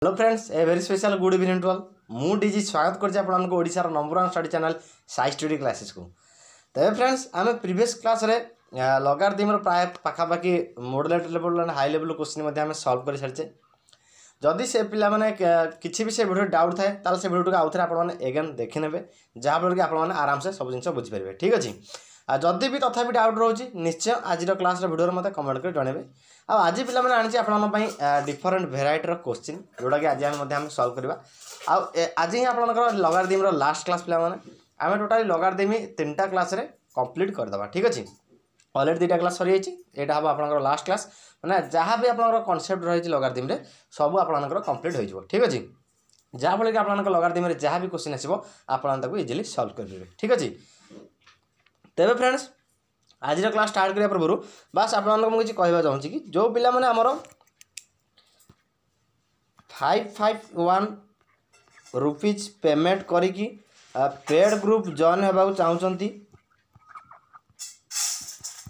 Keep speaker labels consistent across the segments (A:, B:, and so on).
A: Hello friends, a very special good evening to all. मु डीजी स्वागत करछि आपनको ओडिशार number 1 study channel Sai study classes को। तबे फ्रेंड्स आमे प्रीवियस क्लास रे लॉगरिथम प्राय पाखापाखि moderate level and high level question मध्ये आमे सॉल्व कर छारछे। जदि से पिला माने किछि भी से वीडियो डाउट थाए ताल से वीडियो आउथरे आपण माने अगेन देखि नेबे, जहा पर कि आपण माने आराम से सब जिंस बुझि परिबे। ठीक अछि। आ जदि भी तथा भी डाउट रहउछि निश्चय आज क्लास रे वीडियो मते कमेंट कर जणेबे। आ आज पिला माने आनिछि आपण पई डिफरेंट वेराइटी रो क्वेश्चन जोडा कि आज हम सॉल्व करबा। आ आज ही आपनकर लॉगरिथम रो लास्ट क्लास पिला माने आमे टोटली लॉगरिथम तीनटा क्लास रे कंप्लीट कर दबा। ठीक अछि। ऑलरेडी दुटा क्लास सरी जाइछि, एटा हम आपनकर लास्ट क्लास माने जहा भी आपनकर कांसेप्ट रहिछि लॉगरिथम रे सब आपनकर कंप्लीट होई जबो। ठीक अछि। जहा फले कि आपनकर लॉगरिथम रे जहा भी क्वेश्चन आसीबो आपन ताको इजीली सॉल्व कर देबे। ठीक अछि। तेबे फ्रेंड्स आज क्लास स्टार्ट करिया पूर्व बस आपको मुझे कहवा चाहूँगी कि जो पिला माने आमर 551 रुपीज पेमेंट करिकी पेड ग्रुप जॉइन होगा चाहूँगी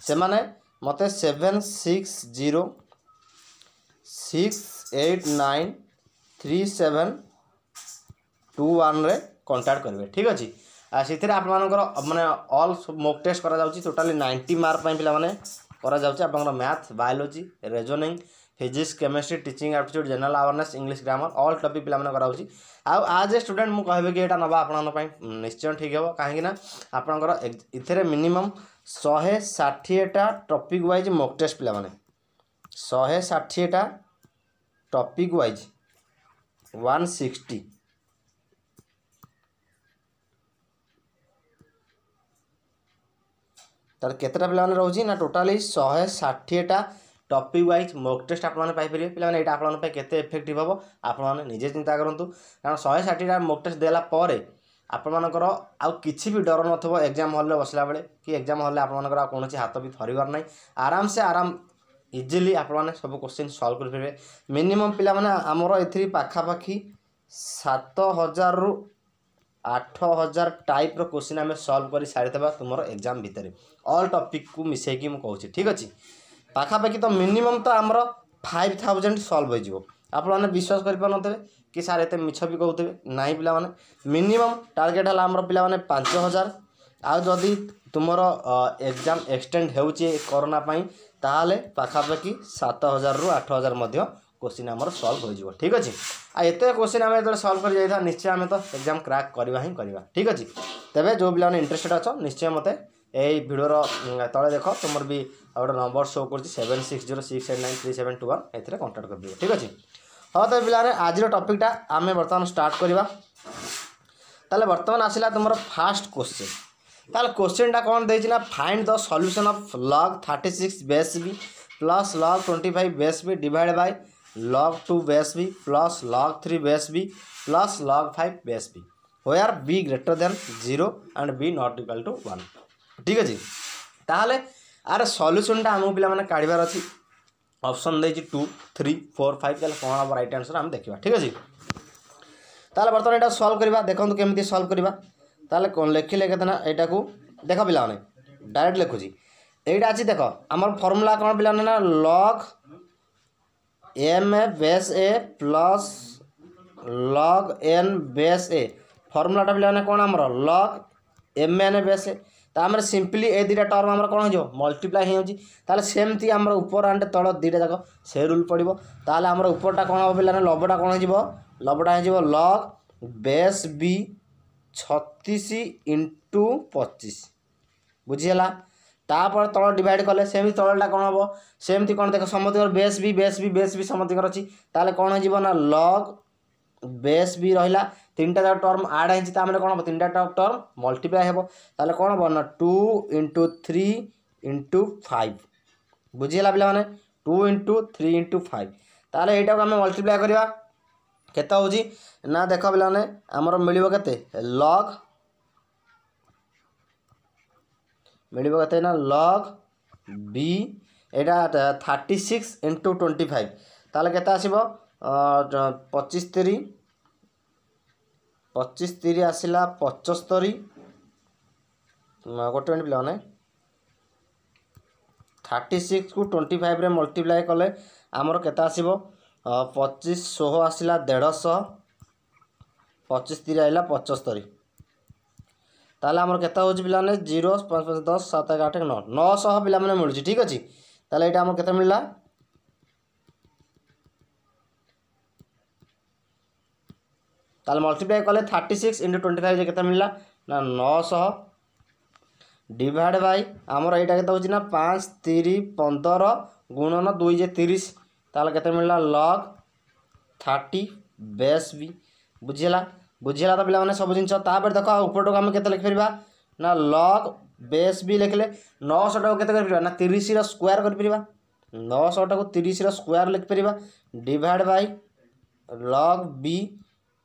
A: से माने मते 7606893721 रे कांटेक्ट करेंगे। ठीक अच्छे। से आपंकर माने ऑल मॉक टेस्ट करा जाउची टोटली 90 मार्क पाई पिला माने करा जाउची। आपंकर math, biology, reasoning, physics, chemistry, teaching aptitude, general awareness, English grammar all topic पिला माने करा जाउची। आज ए स्टूडेंट मु कहबे कि एटा नबा आपन पई निश्चय ठीक हेबो, काहे ना आपंकर इथरे मिनिमम 160 टा टॉपिक वाइज मॉक टेस्ट पिला माने 160 टा टॉपिक वाइज 160 तार केतटा पिला रोचे ना टोटाली 160 टा टॉपिक वाइज मॉक टेस्ट आपने पाइपर पे यहाँ आपके केते इफेक्टिव हम आपने निजे चिंता करूँ। कारण 160 टा मॉक टेस्ट देला परे आपणकर आउ किसी भी डर नथिबो एग्जाम हॉल रे बसला बेले कि एग्जाम हॉल रे आपणकर कौन हाथ भी थरबार ना, आराम से आराम इजिली आपने सब क्वेश्चन सॉल्व कर पारे। मिनिमम पिला माने हमर एथि पाखापाखि 7000 रु 8000 टाइप रो क्वेश्चन आम सॉल्व कर सारी तुम एग्जाम भितर ऑल टॉपिक को मिसेकी मु कहूँ। ठीक अच्छे। पाखापाखि तो मिनिमम तो आमर 5000 सॉल्व हो आपने विश्वास कर कि सार एत मिछ भी कहते ना पिला माने मिनिमम टार्गेट है आमर पिला माने 5000। आउ जदि तुमर एग्जाम एक्सटेंड होउची कोरोना पाई ताहाले पाखापाखि 7000 रु 8000 मध्य क्वेश्चन आमर सॉल्व हो जिवो। ठीक अच्छे। आ एते क्वेश्चन आम जो सॉल्व कर जाइथा निश्चय आम तो एग्जाम क्रैक करवा ही करवा। ठीक अच्छे। तेबे जो पिला इंटरेस्टेड अच्छो निश्चय मते यही भिडर तले देख तुम भी गोटे नंबर शो कर 7606893721 ए कंटाक्ट कर दियो। ठीक अच्छे। हाँ तो पिला आज टॉपिकटा आम बर्तमान स्टार्ट करवा। ताले बर्तमान आसला तुम फास्ट क्वेश्चन। ताले क्वेश्चनटा कौन देछि ना find the solution of log 36 base b plus log 25 base b divide by log 2 base b plus log 3 base b plus log 5 base b where b greater than 0 and b not equal to 1। ठीक अच्छे। ताहले are सॉल्यूशनटा आम पिला माने काढिबार अछि। Option देछि 2 3 4 5 ताले कोन हम राइट आंसर हम देखिबा। ठीक अच्छे। ताले बर्तमान एटा सॉल्व करबा। देखंतु केमिति सॉल्व करबा। ताले कोन लेखिले केतना एटा को देख पिला माने डायरेक्ट लिखुजी एटा अछि। देख हमर फार्मूला कोन पिला ना log m base a plus log n base a फार्मूलाटा पिला माने कोन हमर log mn बेस a तामरे सिंपली ए दुटा टर्म हमर कोन हो मल्टीप्लाई हो जी। ताले सेमती हमर ऊपर एंड तळ दुटा जाक से रूल पड़िबो। ताले हमर ऊपरटा कोन हो पिला लबटा कोन हो जिवो लबटा हो जिवो log बेस b 36 इंटू 25 बुझीला। तापर तळ डिवाइड कले सेमी तळटा कोन हो सेमती कोन देख समथिकर बेस बी समथिकर अछि। ताले कोन हो जिवो ना log बेस बी रहिला तीनटा जा टर्म ऐड हैछि तामरे कोन हो तीनटा टर्म मल्टीप्लाई हेबो। ताले कोन हो ना 2 इंटू 3 इंटू 5 बुझीला पिला माने 2 इंटू 3 इंटू 5 ताले एटा को हम मल्टीप्लाई करबा केते होजी ना देख पिला माने हमर मिलिबो केते log मिलिबो केते ना log b एटा 36 इंटू 25 ताले केते आसीबो 25 3 आसिला 75 गोटे मिनट पिला 36 को 25 रे मल्टीप्लाई कले आमर केते आसीबो 25 आसला 150 25 3 आइला 75 ताले आमर केता होची पिला माने 0 5 5 10 7 1 8 9 900 पिला माने मिलुची ठीक अछि ताले एटा आमर केता मिलला ताले मल्टीप्लाई कले 36 * 25 जे केता मिलला ना 900 डिवाइड बाय आमर एटा केता होची ना 5 3 15 गुणन 2 जे 30 ताले केता मिलला log 30 बेस बी बुझिला बुझिला तो पिला माने सब जिंस तापर देखो ऊपर को हम केते लिख परबा ना log बेस बी लिखले 900 टाको केते कर परबा ना 30 रो स्क्वायर कर परबा 900 टाको 30 रो स्क्वायर लिख परबा divide by log b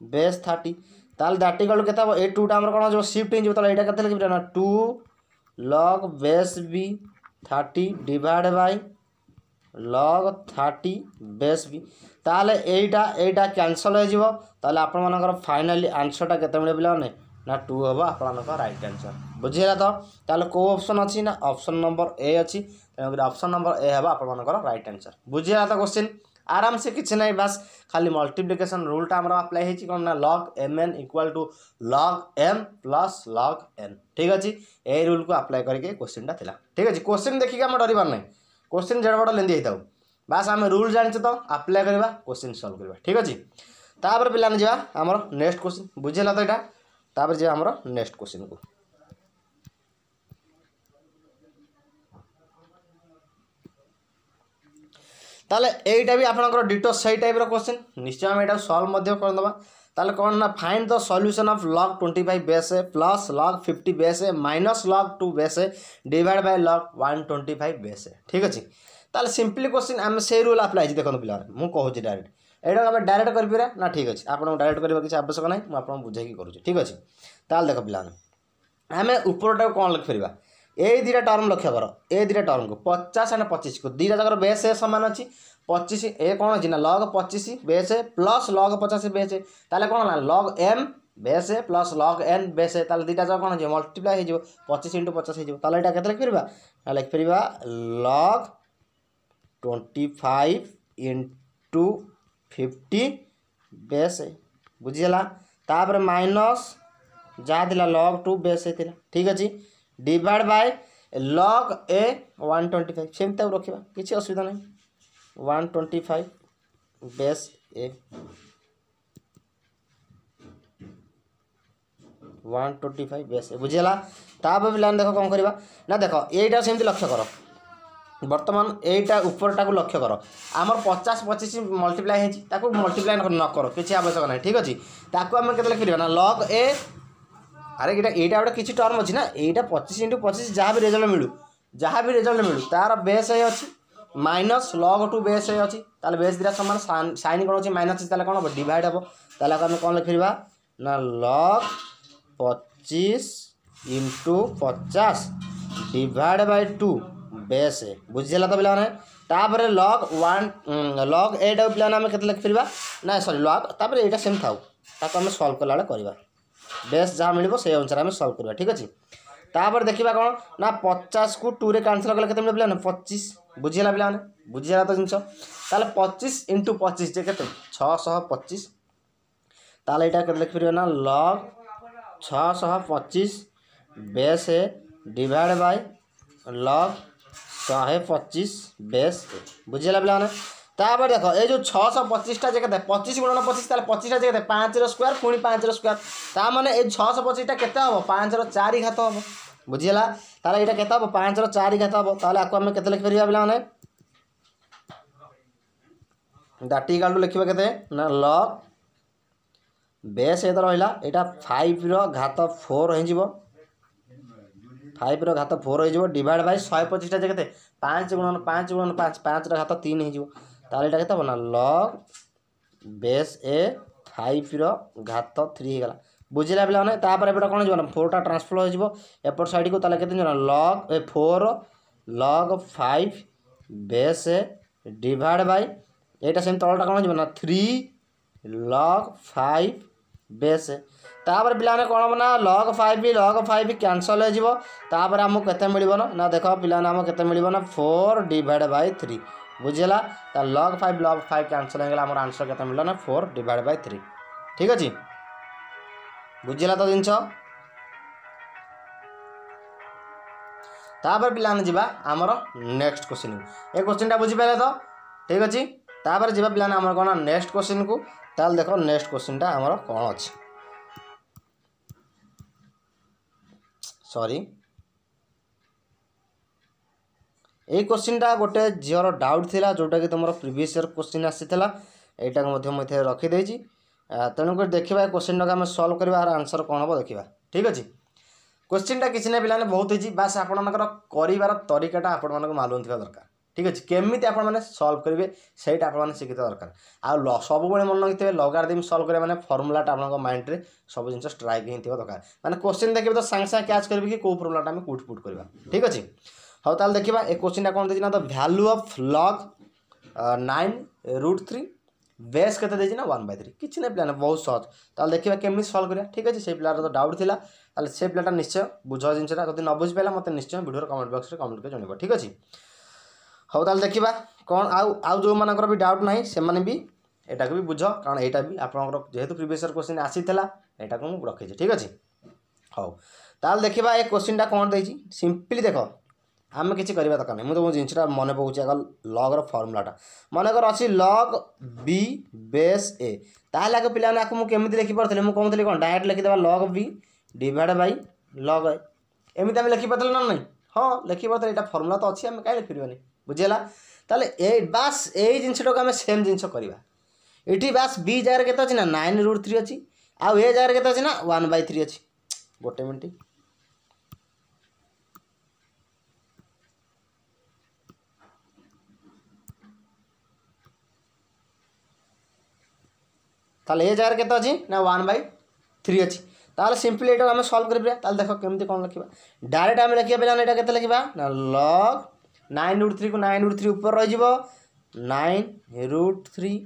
A: base 30 ताल दैट इक्वल केता ए 2 टा हमर कोन जो शिफ्ट इन जो ताल एटा केते लिख परबा ना 2 log base b 30 divide by log 30 base b ताले एटा कैंसल हो जिवो ताले आपण मानकर फाइनली आंसर टा केते मिले बिला ने ना 2 हबो आपण मानकर राइट आंसर बुझिला तो ताले को ऑप्शन अछि ना ऑप्शन नंबर ए अछि तेनो ऑप्शन नंबर ए हबो आपण मानकर राइट आंसर बुझिला तो क्वेश्चन आराम से किछ नै बस खाली मल्टीप्लिकेशन रूल टा हमरा अप्लाई हेछि कोन ना log mn = log m + log n ठीक अछि ए रूल को अप्लाई करके क्वेश्चन टा थिला ठीक अछि क्वेश्चन देखि के हम डरिबार नै क्वेश्चन जड़ बड़ लेंदी हेताउ बस आम रूल जान तो अप्लाई करवा क्वेश्चन सॉल्व करवा ठीक अच्छे तापर पिला जा आमर नेक्स्ट क्वेश्चन बुझेला तो यहाँ तापर जा आमर नेक्स्ट क्वेश्चन को ताले एटा भी आपनकर डिटो सही टाइप रो क्वेश्चन निश्चय हम एटा सॉल्व मध्य कर दबा ताले कोन ना find the solution of log 25 base a plus log 50 base a minus log 2 base a divide by log 125 base a ठीक अछि ताले सिंपली क्वेश्चन हम से रूल अप्लाई जे देखन पिला मु कहू छी डायरेक्ट एटा हम डायरेक्ट कर पिरा ना ठीक अछि आपन डायरेक्ट करबा किछ आवश्यक नै मु आपन बुझाई की करू छी ठीक अछि ताले देख पिला हमें ऊपरटा कोन लिख परिबा ए दिटा टर्म लक्ष्य कर ए दिटा टर्म को 50 और 25 को दिटा जगर बेस ए समान अछि 25 ए कोन अछि ना log 25 बेस ए प्लस log 50 बेस ए ताले कोन ना log m बेस ए प्लस log n बेस ए ताले दिटा जगर कोन अछि मल्टीप्लाई हे जिवो 25 * 50 हे जिवो ताले एटा केते लिख परिबा ना लिख परिबा log 25 * 50 बेस ए बुझिला तापर माइनस जा दिला log 2 बेस ए थिला ठीक अछि divide by log a 125 same तब रखिबा किछि असुविधा नै 125 बेस a 125 बेस a बुझिला ताब बिलान देखो कोन करबा ना देखो एटा सेमति लक्ष्य करो वर्तमान एटा ऊपरटा को लक्ष्य करो आमर 50 25 मल्टीप्लाई हेछि ताको मल्टीप्लाई न करो किछि आवश्यक नै ठीक अछि ताको हम केते लिखिबा ना log a अरे एटा गोटे किसी टर्म अच्छी ना यहाँ 25 * 25 जहाँ भी रिजल्ट मिलू तार बेस ए अच्छी माइनस log 2 बेस ए अच्छी ताले बेस दिरा समान साइन कौन अच्छी माइनस ताले कौन हम डिवाइड हम ताले आम कौन लिखा ना log 25 * 50 डिवाइड बाय 2 बेस ए बुझेला तो पिला तापर log 8 पिला आम के लिख पार ना सॉरी log तापर एटा सेम थाउ ताको आम सॉल्व कला करवा बेस जहाँ मिल से अनुसार आम सल्व करवा ठीक अच्छे तापर देखा कौन ना 50 को 2 रे कैंसल कले केते मिले 25 बुझिला पिला बुझिला तो जिनस ताले 25 * 25 जे केते 625 ताले एटा के लिख परियो ना log 625 base a divide by log 125 base a बुझिला पिला तापर देखो ये जो 625 टा जगह 25 * 25 ताले 25 टा जगह 5 रो स्क्वायर पुणी 5 रो स्क्वायर ता माने ए 625 टा केते हबो 5 रो 4 घात हबो बुझिला ताले एटा केते हबो 5 रो 4 घात हबो ताले आको हम केते लिख परिबा बिला माने दैट इक्वल टू लिखिबा केते ना log बेस ए तो रहिला एटा 5 रो घात 4 हे जिवो 5 रो घात 4 हे जिवो डिवाइड बाय 125 टा जगह 5 * 5 * 5 5 रो घात 3 हे जिवो ताले एटा केते बना log बेस ए 5 रो घात 3 हे गला बुझिला बिला नै तापर एबडा कोन जबना 4 टा ट्रांसफर हो जिवो एपर साइड को ताले केते जना log 4 log 5 base a divide bye Etah same तळटा cone Jabna 3 log 5 base ए तापर पिला ने कोन बना log 5 कैंसल हो जिवो तापर हमको केते मिलिबो ना देखो पिला ने हम केते मिलिबो ना 4 डिवाइड बाय 3 बुझीगला लॉग 5 कैंसल होगा आम आंसर के मिलला ना 4/3 ठीक अच्छे बुझीगला तो जिनस तापर पिला जावा आमर नेक्स्ट क्वेश्चन ए क्वेश्चन बुझीपारे तो ठीक अच्छे तापर जी पिला आमर कौन नेक्स्ट क्वेश्चन को ताल देख नेक्स्ट क्वेश्चन आमर कौन अच्छे सॉरी ये क्वेश्चन गोटे झीर डाउट थिला जोटा कि तुम प्रीवियस ईयर क्वेश्चन आसीला यहाँ रखीदे तेणुक देखा क्वेश्चन टाक सल्व करवा आंसर कौन हम देखा ठीक अच्छे क्वेश्चन किसी ना पिलाने बहुत इजी बास आपर कर तरीका आपण मानक मालूम थी दरकार ठीक अच्छे केमी आप सल्व करेंगे सहीटा आप शिखित दरकार आ सब मन रखिए लगातार सल्व करेंगे मैंने फर्मुलाटा आप माइंड में सब जिन स्ट्राइक ही दरकार मैंने क्वेश्चन देखिए तो सागे सागे कैच करेंगे कि कौ फर्मुलाटा आम कौट पुट करवा ठीक अच्छे हाँ ताल देखा ए क्वेश्चन कौन देना the value of log 9√3 base के ना 1/3 किसी ना पिला बहुत सहज ताल देखा केमी सल्व करा ठीक अच्छे से पिलार तो डाउट थिला से पिलाटा निश्चय बुझ जिनसा जब न बुझी पाला मत निश्चय वीडियो कमेंट बॉक्स में कमेंट कर जनइब ठीक अच्छे हाँ ताल देखा कौन आउ जो मानकर भी डाउट ना से भी यहाँ भी बुझ कारण यहाँ भी आप जेहेतु प्रीवियस ईयर क्वेश्चन आसीला यहाँ को मुझे रखी ठीक अच्छे हाँ ताल देखा ये क्वेश्चन कौन दे सिंपली देख आम किसी करवा दरकार नहीं मुझे जिनसा मन पकाऊँ आगे लॉग फर्मुलाटा मनकर अच्छी लॉग बी बेस ए ताल आगे पिला मुझे केमी लिखिपारी मुझे कहूँ कौन डायरेक्ट लिखिदेवा log b divide by log a एमती आम लिखिपारे ना नहीं हाँ लिखिपारे यहाँ फर्मुला तो अच्छी आम कहीं लिखिपारे बुझीगला ताले ए बास यही जिनटा को आम सेम जिन करवा ये बास बी जगह के अच्छी ना 9√3 अच्छी आउ ए जगह के अच्छी ना 1/3 अच्छी गोटे मिनट ताले ए जगह के अच्छी ना 1/3 अच्छी ताले सिंपली ये आम सल्व कर देख केमती कौन लिखा डायरेक्ट आम लिखा पे यहाँ के लिखा ना लॉग 9√3 को 9√3 ऊपर रही 9√3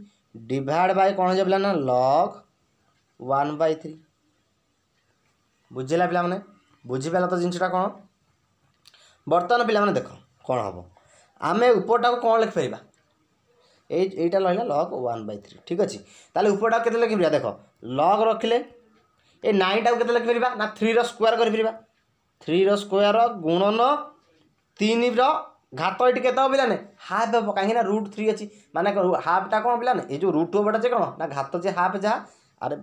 A: डिवाइड बाय कौन हो ना लॉग 1/3 बुझेगा पिला माने बुझीपारा तो जिनटा कौन बर्तमान पिला देख कौन हम आम उपरटा को कौन लिखिपर यहीटा रहा लॉग 1/3 ठीक अच्छे ताले उपरटा के लिखिपर देख लॉग रखिले ये 9टा को लिखिपर ना 3 स्क्वायर कर 3 स्क्वायर गुणन 3 घात ये के पिलाने हाफ हम कहीं √3 अच्छी माने हाफटा कौन पिलाने ये जो √2 जे कौन ना घात जे हाफ जहाँ अरे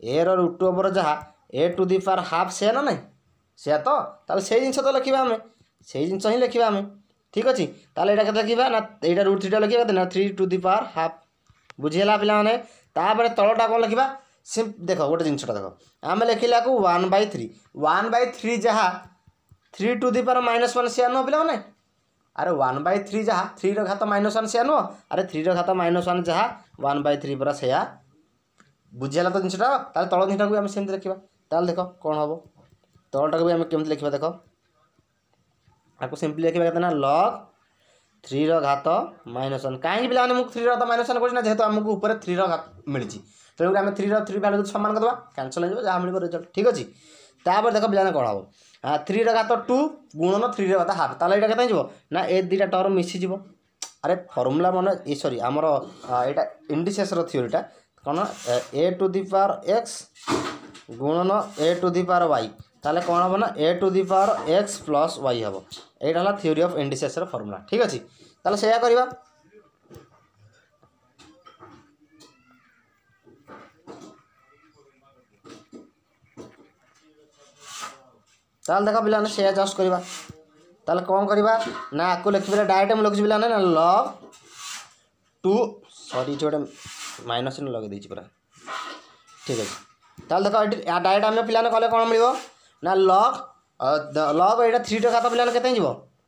A: ए √2 जहाँ a⁴ से ना नहीं से तो से जिन तो लिखा आम से जिन ही लिखा आम ठीक अच्छे ताले यहाँ लिखा ना यहाँ √3 लिखा ना 3⁵ बुझीगला पिलाने तापर तलटा कौन लिखा सिम देख गोटे जिनटा देख आम लिखला को 1/3 जहाँ 3⁻⁻1 से नुह पिला मैंने अरे 1/3 जहाँ 3 घात -1 से नुह अरे 3 घात -1 जहाँ 1/3 पूरा से बुझीगला तो जिनटा ताले तल दुईटा को सेमती लिखा ताल देख कौन हम तलटा को भी आम केमती लिखा देख आपको सिंपली लिखा कहते ना लॉग 3 घात -1 कहीं पिला मुझे 3 घात -1 कर जेहेतु आमको ऊपर 3 घात मिली तेणुक आम 3 भैल्यू सामान करदे कैंसल हो जहाँ मिल रिजल्ट ठीक अच्छे तापर देख पिला कौन हम 3 घात 2 गुणन 3 घात हाफ ताले यहाँ के ना ए दुईटा टर्म मिसीज अरे फर्मुला मन ये सॉरी आमर यहाँ इंडिसेस थ्योरीटा कौन a⁴x गुणन a⁴y ताले कौन हम ना a⁴x + y हम यहाँ है थ्योरी ऑफ इंडिसेस फर्मुला ठीक अच्छे ताले से करवा ताल देख पिला से जस्ट करवा ताले कौन करवा ना आपको लिखिपे डायरेक्ट मुझे लिखी पिला ना लॉग 2 सॉरी जो माइनस लगे देती पूरा ठीक अच्छे ताल देख डायरेक्ट आम पिला कले कौन मिल ना लॉग लॉग यहाँ 3 घात पिला के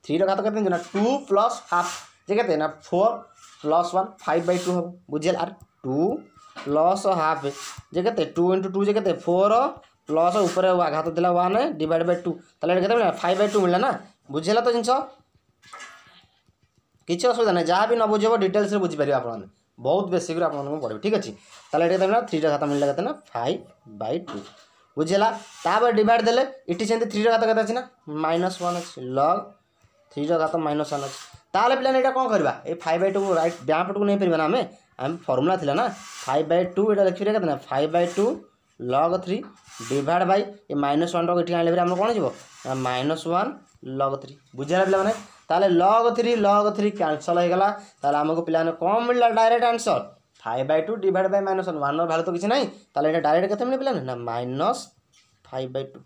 A: 3 घात के ना 2 + हाफ जे के ना 4 + 1 5/2 हम बुझे अरे 2 + हाफ जे के 2 × 2 जे के 4 प्लस ऊपर आघात दिला 1 डिवाइड बाय 2 ताले के 5/2 मिलला ना बुझेगा तो जिनस किसी असुविधा नहीं जहाँ भी न बुझे डिटेल्स बुझीपारे आप बहुत बेसिक आप पढ़े ठीक अच्छे ताले ये 3 घात मिलला के 5/2 बुझेगा तापर डिवाइड देले इटी से 3 घात के ना -1 अच्छे लॉग 3 घात -1 अच्छे ताले पिलाने एटा कौन करबा ए 5/2 को राइट बाँ पट को नहीं परिबा ना आम फॉर्मूला थिला ना 5/2 एटा लिखि केतना 5/2 log 3 डिवाइड बाय ए -1 रो एठी आले हम कोन जीवो -1 log 3 बुझिला पिला माने ताले log 3 कैंसिल हो गला ताले हमको पिलाने कौन मिलला डायरेक्ट आंसर 5/2 डिवाइड बाय -1 1 रो वैल्यू तो किछ नहीं ताले एटा डायरेक्ट केते मिले पिलाने ना -5/2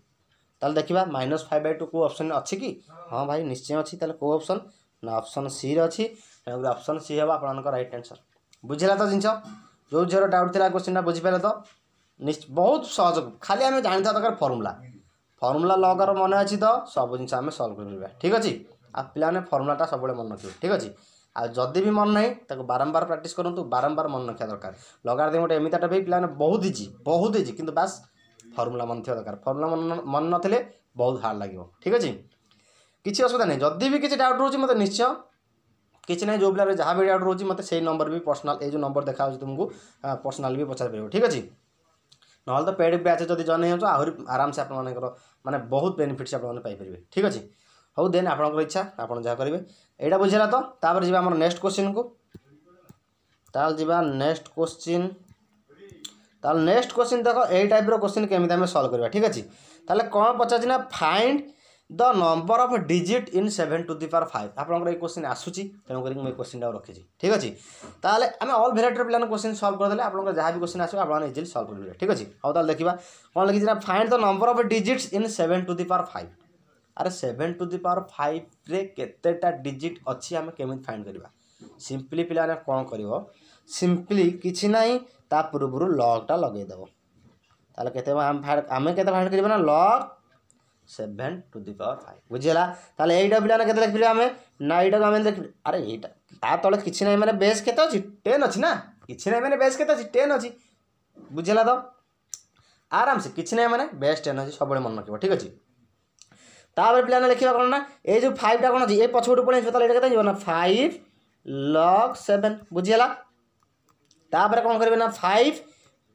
A: ताले देखिबा -5/2 को ऑप्शन अछि कि हां भाई निश्चय अछि ताले को ऑप्शन ना ऑप्शन सी रे अछि ऑप्शन सी हेबा आपन को राइट आंसर बुझिला तो जिंस जो जरो डाउट थिला क्वेश्चन ना बुझि पाले तो बहुत सहज खाली आम जानता दरकार फर्मूला लगर मन अच्छी तो सब जिन आम सल्व कर ठीक अच्छे आ पे फर्मूलाटा सब मन रखिए ठीक अच्छे आ जदि भी मन ना बारंबार प्रैक्टिस करूँ बारंबार मन रखा दरकार लगार गोटे एमतीटा भी पे बहुत इजी कि बास फर्मूला मन थी दरकार फर्मूला मन नथिले बहुत हार्ड लगे ठीक अच्छे किसी असुविधा नहीं जदि भी किसी डाउट रोचे मतलब निश्चय किसी ना जो पिलार जहाँ भी डाउट रोचे मतलब से नंबर भी पर्सनाल ये जो नंबर देखा तुमको पर्सनाल भी पचार पार ठीक अच्छे ना तो पेड बैच जब जॉइन हो आहरी आराम से आपर माने बहुत बेनिफिट्स आपरे ठीक अच्छे हौ देन आपंकर इच्छा आप जहाँ करेंगे यहाँ बुझेगा तो तापर जी आम नेक्स्ट क्वेश्चन को ताल जीवा नेक्स्ट क्वेश्चन नेक्स्ट क्वेश्चन देख यही टाइप क्वेश्चन केमी आम सल्व करवा ठीक अच्छे ताले कौन पचार ना find the number of digit in 7 to the power 5 आपंकर ये क्वेश्चन आसूची तेणुक मुझे क्वेश्चन रखी ठीक अच्छे ताले आम ऑल भेराइटी पिला क्वेश्चन सल्व करदे आप जहाँ भी क्वेश्चन आसो आप इजिली सल्व करेंगे ठीक अच्छे हाँ ताले देखा कौन लिखी ना find the number of digits in 7 to the power 5 अरे 7 to the power 5 रे केतेटा डिजिट अच्छी आम केमी फाइंड करवा सिंपली पिला कौन कर सिंपली किसी ना ता पूर्व लॉगटा लगेदेव ताले केते आम केते फाइंड करबा ना लॉग 7 to the power 5 बुझीला ताले एटा पिलाने केते लिख आमे ना एटा आमे देख अरे एटा ता तले किछि नै माने बेस केते अछि 10 अछि ना किछि नै माने बेस केते अछि 10 अछि बुझीला तो आराम से किछि नै माने बेस 10 अछि सबले मन रखिबो ठीक अछि तापर पिलाने लिखिबा कोन ना ए जो 5 टा कोन अछि ए पछोटू पळे ताले एटा केते जीव ना 5 log 7 बुझीला तापर कोन करबे ना 5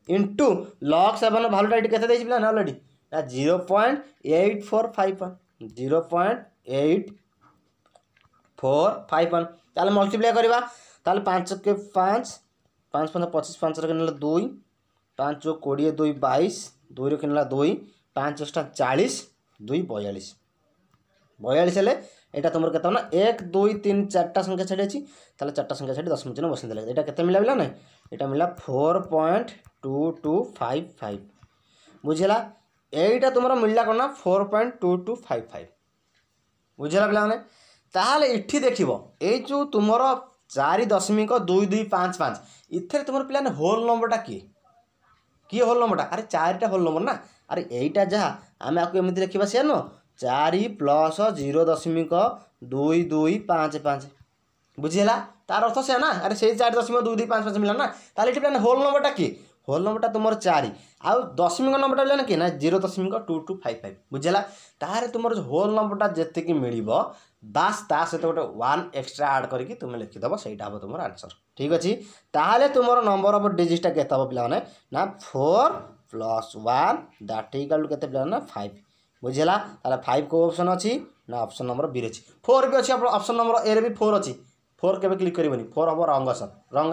A: into log 7 वैल्यूटा एटी केते देछि पिला ना ऑलरेडी 0.8451 0.8451 ताले मल्टीप्लाई करवा ताले 5 के 5 5 5 25 5 रे किनला 2 5 20 2 22 2 रे किनला 2 5 40 2 42 42 हेले एटा तुमर केता ना 1 2 3 4टा संख्या छाडी अछि ताले 4टा संख्या छाडी 10 चिन्ह बसिन देले एटा केते मिला बिला नै एटा मिला 4.2255 बुझिला एटा तुम मिलला कौन ना 4.2255 बुझेगा पे ताहले इठी देखिबो ए जो तुम 4.2255 इथे तुम पे होल नंबरटा किए होल नंबरटा अरे 4टा होल नंबर ना अरे एटा जहाँ आम आपको एमती लिखा सी नुह 4 + 0.2255 बुझीला तार अर्थ से ना अरे से 4.2255 मिला ना ताले इठी पे होल नंबरटा किए होल नंबरटा तुम 4 आउ दशमिक नंबरटा मिला कि ना 0.2255 बुझेगा तारे तुम होल नंबरटा जी मिल बास ता सहित गोटे 1 एक्सट्रा ऐड करके तुम लिखिदेव से तुम आंसर ठीक अच्छे ताहले तुम नंबर ऑफ डिजिटा के पे ना 4 + 1 दैट इक्वल टू केते पे ना 5 बुझेगा ताले 5 को ऑप्शन अच्छी ना ऑप्शन नंबर बी अच्छी 4 भी अच्छी ऑप्शन नंबर ए भी 4 अच्छी 4 के क्लिक करनी 4 हम रंग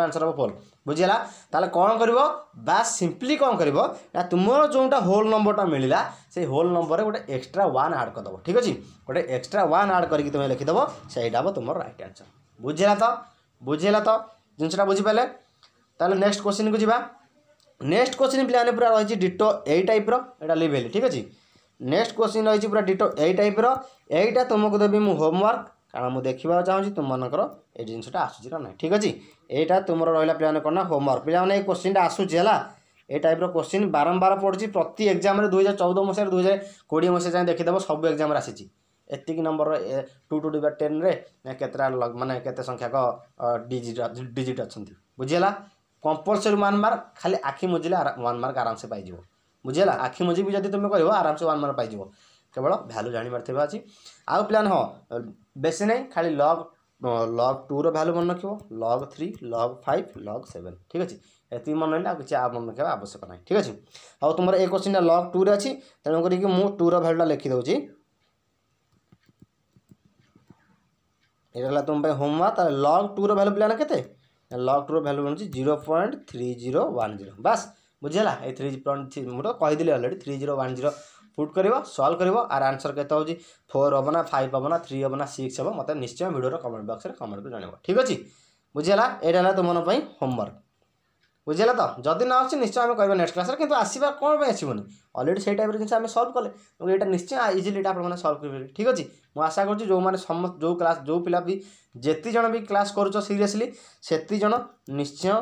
A: आंसर हम 4 बुझीला ताले कौन कर बास सिंपली कौन कर तुम जोटा होल नंबरटा मिलला से होल नंबर गोटे एक्सट्रा 1 ऐड करदेव ठीक अच्छे गोटे एक्सट्रा 1 ऐड करके तुम लिखिदेव से तुम राइट आंसर बुझेगा तो जिनसा बुझीपारे ताले नेक्स्ट क्वेश्चन को जीवा नेक्स्ट क्वेश्चन पे पूरा रही डिटो ए टाइप रा लिवेल ठीक अच्छे नेक्स्ट क्वेश्चन रही पूरा डिटो ए टाइप रहा तुमको देवी मु होमवर्क कारण मुझे देखा चाहूँगी तुम मनकर ये जिनसा आसूसी ना ठीक अच्छे यहाँ तुम रहा पे कौन ना होमवर्क पे क्वेश्चन आसूसी है ये टाइप क्वेश्चन बारंबार पड़ी प्रति एग्जाम 2014 मसीह 2020 मसीह जाए देखीदेव सब एग्जाम आसी एतिक नंबर 2 to the power 10 रे केतरा माने केते संख्याक डिजिट अच्छा बुझीला कंपलसरी 1 मार्क खाली आखि मुझिले 1 मार्क आराम से पाई बुझीला आखि मुझी भी जब तुम कर आराम से 1 मार्क पाई केवल भैल्यू जापर अच्छी आउ प्लान हाँ बेसी नहीं खाली log 2 भैल्यू मन रखियो log 3 log 5 log 7 ठीक अच्छे ये मन रहा किसी मन रखा आवश्यक ना ठीक अच्छे हाँ तुम ये क्वेश्चन log 2 रे अच्छी तेणुक मुझे 2 भैल्यूटा लिखिदे ये तुम होमवर्क। लॉग टू रैल्यू पिलाने के लॉग टू रैल्यू बन 0.3010 बस बुझेगा। ये 3 मुझे कहीदेली अलरेडी 3010 पुट कर सल्व कर आर आंसर के 4 हम ना 5 हम ना 3 हम ना 6 हम मत निश्चय वीडियो कमेंट बॉक्स में कमेंट कर जानव। ठीक अच्छे बुझेगा। यहाँ तुम होमवर्क बुझेगा। तो जदि ना आसे निश्चय आम कर नेक्स्ट क्लास किंतु आसवा कौन पर आसबनी अलरेडी से टाइप जिन आम सल्व कले यहाँ निश्चय इजिली आपने सल्व कर। ठीक अच्छे मुझे आशा करुँच जो मैंने समस्त जो क्लास जो पिला भी जेती जन भी क्लास करुच सीरियसली सेती जन निश्चय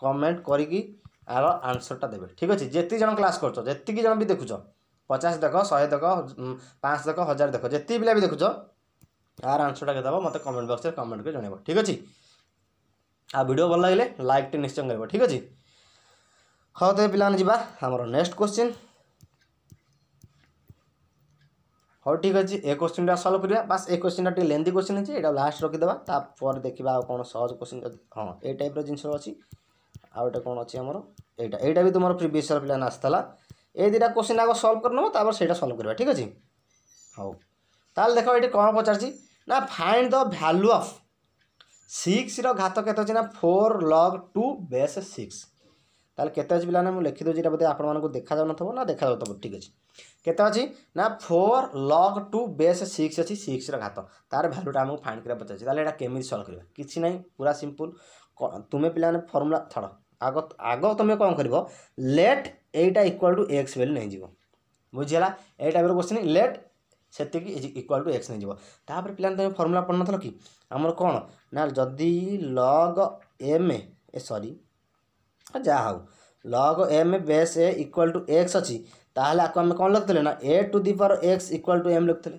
A: कमेंट करी आर आंसरटा देवे। ठीक अच्छे जेती जन क्लास कर जी जन भी देखुच 50 देख 100 देख 5 देख 1000 देख जी पिला भी देखुच आर आंसरटा के दब मत कमेंट बॉक्स में कमेंट कर जनइब। ठीक अच्छे आ वीडियो भल लगे लाइक टे निश्चय कर। ठीक अच्छे हाँ तो पिला जावा आमर नेक्स्ट क्वेश्चन। हाँ ठीक अच्छे ए क्वेश्चन सल्व करिया बस ए क्वेश्चन टे लेंथी क्वेश्चन है ये लास्ट रखीदे तापर देखा कौन सहज क्वेश्चन। हाँ ये टाइप जिन अच्छी आउटा कौन अच्छी आमर यहाँ भी तुम प्रीवियस ईयर पिलाने आसाला ये दुटा क्वेश्चन आगे सल्व कर से सल्व करवा। ठीक अच्छे हाँ ताल देख ये कौन पचार ना फाइंड द भैल्यू ऑफ 6 घात के ना 4 log 2 बेस 6 ताल के पिलाने मुझे लिखिदी बोधे आपको देखा जाऊ ना देखा जाऊ। ठीक अच्छे केते अच्छी ना 4 log 2 बेस 6 अच्छी 6 घात तार भैल्यूटा आमको फाइंड करा पचार यहाँ केमी सल्व करवा कि ना पूरा सिंपल तुम्हें पिलाने फर्मुला छाड़ आग आग तुम्हें कौन कर late Etah equal to x value नहीं जीव बुझीगला। ये टाइप क्वेश्चन लेट से इक्वल टू एक्स नहीं जीव तापर पिलाने तुम्हें फर्मुला पढ़ न कि आमर कौन ना जदि log m सॉरी जहाँ हो log m base a equal to x अच्छी ताहले आको आम कौन लिखते ना a to the power x equal to m लिखते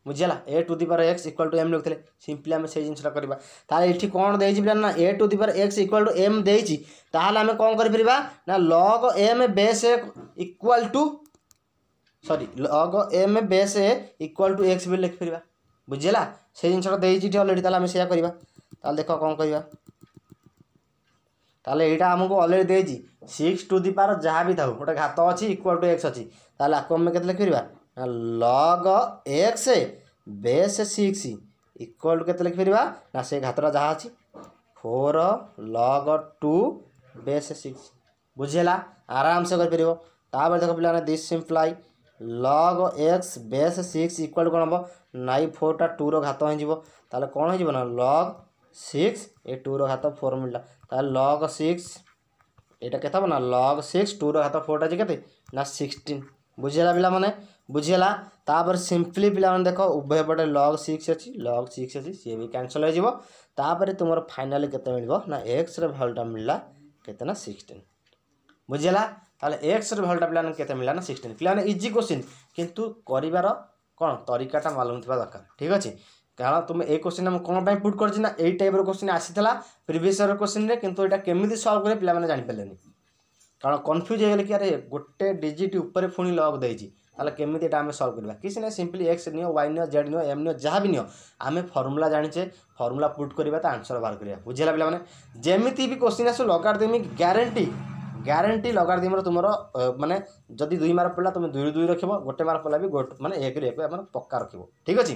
A: बुझीगला। A to the power x equal to m लिखते सिंपली आम से जिनसा करवा ताले ये कौन देछि ना a to the power x equal to m देछि ताहले आम कौन कर परिबा ना log m base a equal to sorry log m base a equal to x भी लिख परिबा बुझीगला। से जिनसा देछि ऑलरेडी ताले आम से करवा ताले देख कौन करवा ताले यहाँ आमको अलरेडी देछि 6 टू दी पावर जहाँ भी था गोटे घात अच्छी इक्वल टू एक्स अच्छी ताले आपको आम के लिखा log x base 6 equal to के लिखिपर ना से घातटा जहाँ अच्छी 4 log 2 बेस 6 बुझेगा आराम से कर देख पिला this simply log x base 6 equal कौन हम नाई 4टा 2 घात हो कौन हो log 6 ए 2 घात 4 मिलला ताल log 6 यहाँ के ना log 6 2 घात 4टा के ना 16 बुझेगा पिला माने बुझेगा। तापर सिंपली पिला माने देख उभय पटे log 6 अच्छी log 6 अच्छी सी भी कैंसल हो तुम फाइनाली केते मिलबो ना x रे भैल्यूटा मिलला केते ना 16 बुझेगा। ताले x रे भैल्यूटा पिला केते मिलला ना 16 पिला इजी क्वेश्चन किंतु करिवार कौन तरीकाटा मालूम थिबा दरकार। ठीक अच्छे कारण तुम ए क्वेश्चन कौन पे पुट कर ना यही टाइप क्वेश्चन आसीला प्रीवियस ईयर क्वेश्चन रे किंतु एटा केमिति सॉल्व करे पिला माने जानि पालेनी कारण कन्फ्यूज हो गले कि अरे गोटे डिजिट ऊपर पुणी लॉग देछि ताले केमिति एटा आमे सॉल्व करबा किसी ना सिंपली एक्स नियो वाई नियो जेड नियो एम नियो जहाँ भी नियो आमे फॉर्मूला जानिचे फॉर्मूला पुट करबा त आंसर बाहर करबा बुझेला पिला माने जेमिति भी क्वेश्चन आसो लगार देमी ग्यारंटी लगार देमर तुमरो माने जदी 2 मार्क पड़ला तुम 2 2 रखिबो गोटे मार्क पड़ला भी माने 1 रे 1 माने पक्का रखिबो। ठीक अछि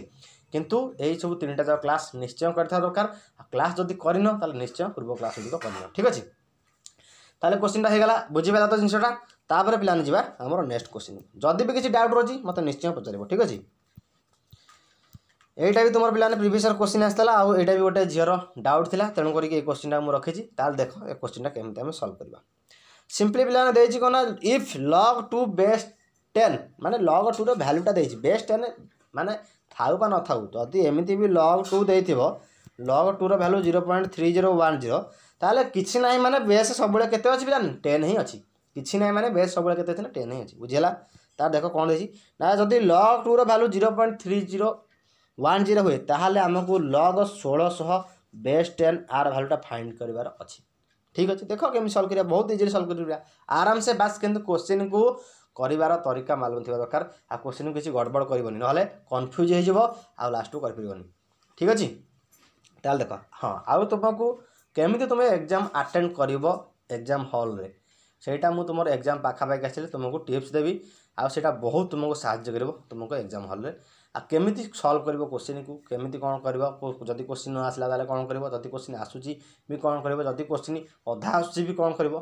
A: किंतु यही सब 3टा जो क्लास निश्चय करथा दरकार क्लास जदी करिनो ताले निश्चय पूर्व क्लास गुडी करिनो। ठीक अछि ताले क्वेश्चनटा हे गला बुझिबा त जिंसटा तापर पिलाने जावा हमर नेक्स्ट क्वेश्चन जदी भी किसी डाउट रोजी मते निश्चय पचारिबो। ठीक अछि एटा भी तुमर पिलाने प्रीवियस ईयर क्वेश्चन आस्तला आ एटा भी गोटे झियर डाउट थिला तेणु करी ए क्वेश्चनटा मु रखिछि ताल देखो ए क्वेश्चनटा केमते हम सॉल्व करबा। सिंपली पिलाने देछि कोना इफ log 2 बेस 10 माने log 2 रो वैल्यूटा देछि बेस 10 माने थाउ बा न थाउ जदी एमिति भी log 2 देथिबो log 2 रो वैल्यू 0.3010 ताले किछि नाही माने बेस सबले केते अछि पिलाने 10 ही अछि किछि नाही माने बेस सबले केते अछि ना 10 ही अछि बुझिला। ता देखो कोन देछि ना जदी log 2 रो वैल्यू 0.3010 हुए ताहाले हमकु log 1600 बेस 10 आर वैल्यूटा फाइंड करबार अछि। ठीक अच्छे देखो केमी सॉल्व करिया बहुत इजीली सॉल्व करिया आराम से बास किंतु क्वेश्चन को करिवार तरीका मालूम थिबा दरकार आ क्वेश्चन किसी गड़बड़ करबनी नहले कंफ्यूज हो जिवो आ लास्ट को कर परिबनी। ठीक अछि ताल देखो हां आउ तुमको केमिति तुम एग्जाम अटेंड करिवो एग्जाम हॉल रे सेटा मु तुमर एग्जाम पाखा पाखी आसिले तुमको टिप्स देबी आ सेटा बहुत तुमको सहाय्य करबो तुमको एग्जाम हॉल रे केमिति सॉल्व करिवो क्वेश्चन को केमिति कोन करिवो जदि क्वेश्चन न आसला ताले कोन करिवो जदि क्वेश्चन आसुची भी कोन करिवो जदि क्वेश्चन अधा आसुची भी कोन करिवो